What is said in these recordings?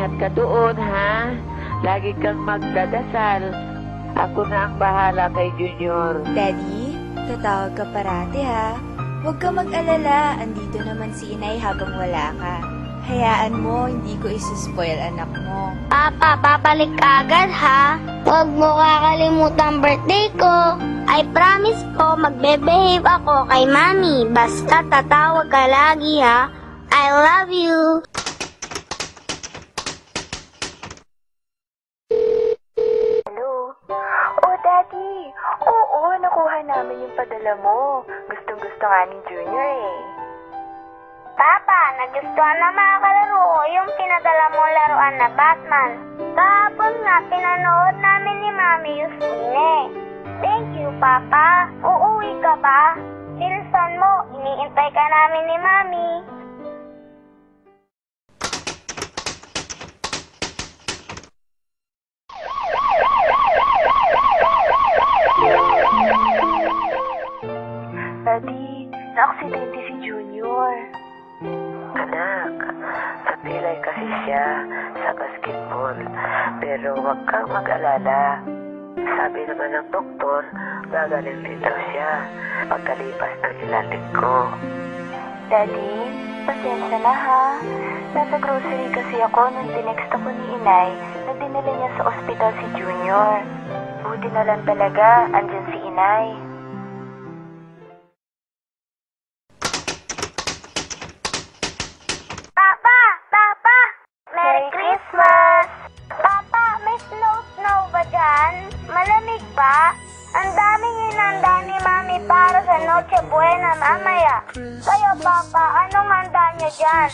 mag-iingat ka doon, ha? Lagi kang magdadasal. Ako na ang bahala kay Junior. Daddy, tatawag ka parati ha. Huwag ka mag-alala, andito naman si inay habang wala ka. Hayaan mo, hindi ko isuspoil anak mo. Papa, babalik ka agad ha. Huwag mo kakalimutan birthday ko. I promise po, magbe-behave ako kay Mami. Basta tatawag ka lagi ha. I love you. Hello? Oh, Daddy! Oo, nakuha namin yung padala mo. Gustong-gusto nga ni Junior eh. Papa, nagustuhan na mga kalaro ko yung pinadala mong laruan na Batman. Kahapon nga, pinanood namin ni Mami yung sine. Thank you, Papa. Uuwi ka ba? Bilisan mo, iniintay ka namin ni Mami. Daddy, na-aksidente si Junior. Anak, napilay kasi siya sa basketball. Pero huwag kang mag-alala. Sabi naman ng doktor, gagaling din daw siya pagkalipas ng ilang linggo. Daddy, pasensya na ha. Nasa grocery kasi ako nung tinext ako ni inay na dinala niya sa ospital si Junior. Buti na lang talaga, andyan si inay. Papa! Merry Christmas! Papa, may snow ba dyan? Malamig ba? Ang daming hinanda ni Mami para sa Noche Buena mamaya. Kayo, Papa, anong handa niya dyan?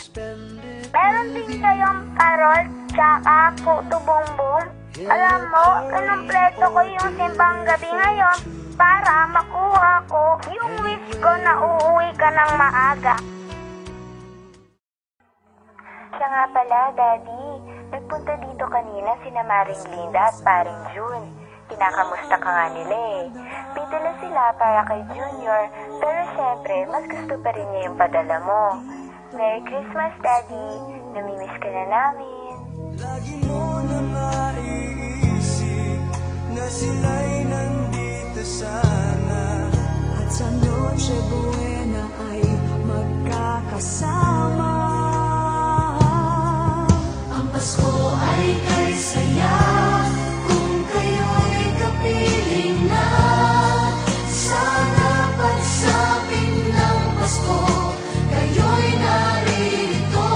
Meron din kayong parol, tsaka puto bumbong. Alam mo, kinumpleto ko yung simbang gabi ngayon para makuha ko yung wish ko na uuwi ka ng maaga. Siya nga pala, Daddy. Nagpunta dito kanina sina Maring Linda at Paring June. Kinakamusta ka nga nila eh. Pidala sila para kay Junior, pero syempre, mas gusto pa rin niya yung padala mo. Merry Christmas, Daddy. Namimiss ka na namin. Lagi mo na maiisip na sila'y nandito sana. At sa Noche Buena ay magkakasama. Ang Pasko ay kay saya kung kayo'y kapiling na. Sana pagsapit ng Pasko kayo'y naririto.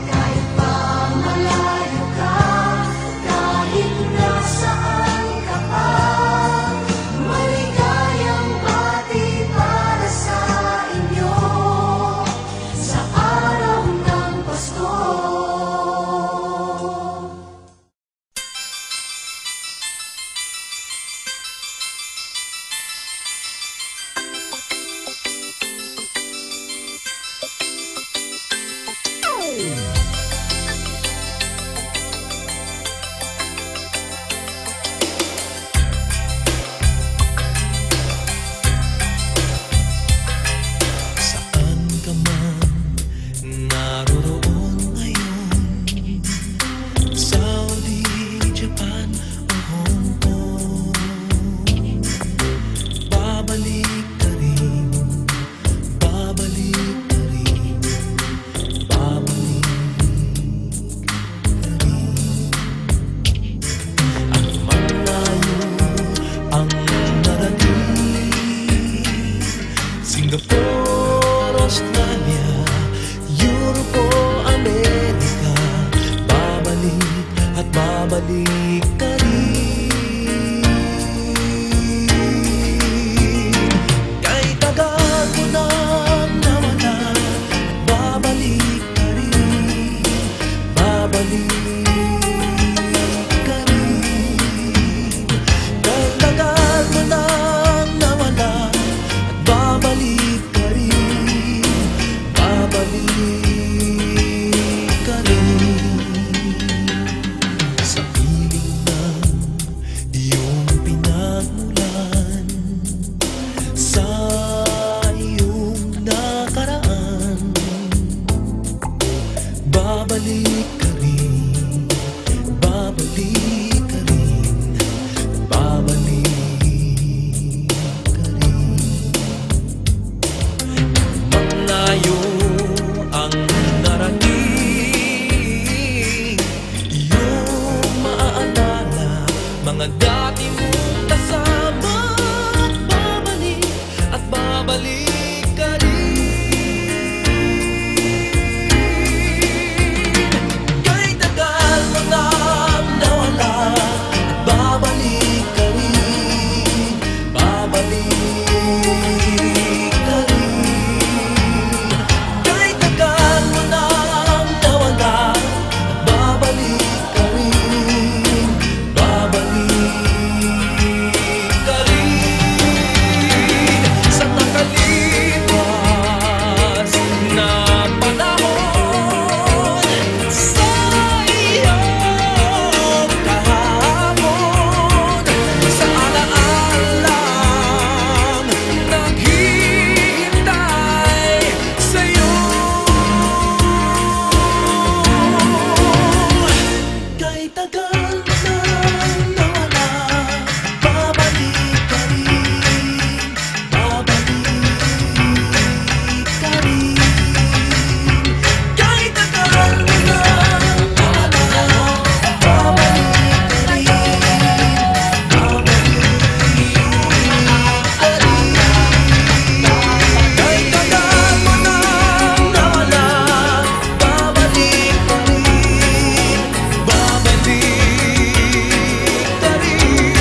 Kahit pa malayo ka, kahit nasaan ka pa, maligayang bati para sa inyo sa araw ng Pasko. Saan ka man naroroon ngayon, Saudi, Japan o Hong Kong, babalik ka rin, babalik ka rin, babalik ka rin. Ang malayo ang narating, Singapore, Australia, Europe o Amerika, babalik at babalik ka rin. Kahit tagal mo nang nawala, babalik ka rin, babalik ka rin. Kahit tagal mo nang nawala, babalik ka rin, babalik ka rin. Sa piling ng mga dati mong kasama. At babalik ka rin. Kahit tagal mo nang nawala, at babalik ka rin. Babalik ka rin. Kahit tagal mo nang nawala, at babalik ka rin. Babalik ka rin. Sa nakalipas na panahon, sa iyong kahapon, sa alaalang naghihintay sa'yo. Kahit tagal nang nawala, babalik ka rin. Babalik ka rin. Kahit tagal mo nang nawala, babalik ka rin. Babalik ka rin. Kahit tagal mo nang nawala, babalik ka rin. Babalik ka rin.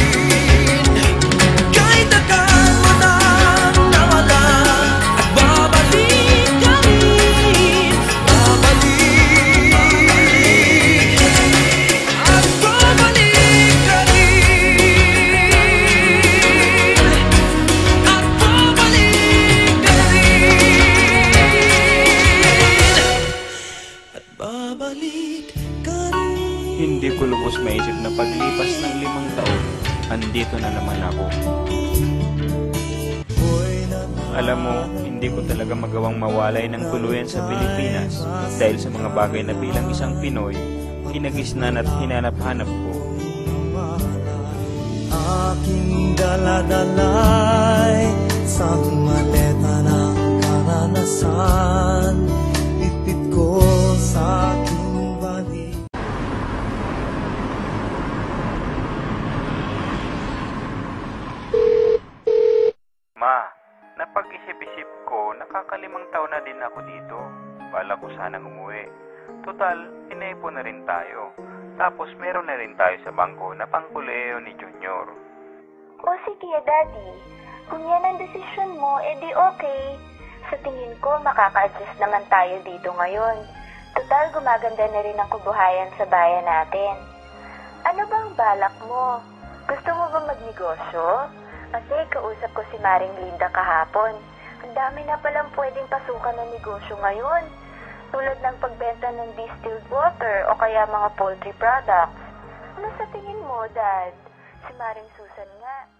Kahit tagal mo nang nawala, at babalik ka rin. Babalik at babalik ka rin. At babalik ka rin. At babalik ka rin. Hindi ko lubos maisip na paglipas ng 5 taon, andito na naman ako. Alam mo, hindi ko talaga magawang mawalay ng tuluyan sa Pilipinas dahil sa mga bagay na bilang isang Pinoy, kinagisnan at hinanap-hanap ko. Aking daladalay sa maleta ng karanasan, bitbit ko sa aking balik. Ma, napag-isip-isip ko, nakaka5 taon na din ako dito. Bala ko sanang umuwi. Total, inaipon na rin tayo. Tapos meron na rin tayo sa bangko na pangkuleyo ni Junior. O sige, Daddy. Kung yan ang desisyon mo, edi okay. Sa tingin ko, makaka-adjust naman tayo dito ngayon. Total, gumaganda na rin ang kabuhayan sa bayan natin. Ano bang balak mo? Gusto mo ba magnegosyo? Kasi kausap ko si Maring Linda kahapon. Ang dami na palang pwedeng pasukan ng negosyo ngayon. Tulad ng pagbenta ng distilled water o kaya mga poultry products. Ano sa tingin mo, Dad? Si Maring Susan nga.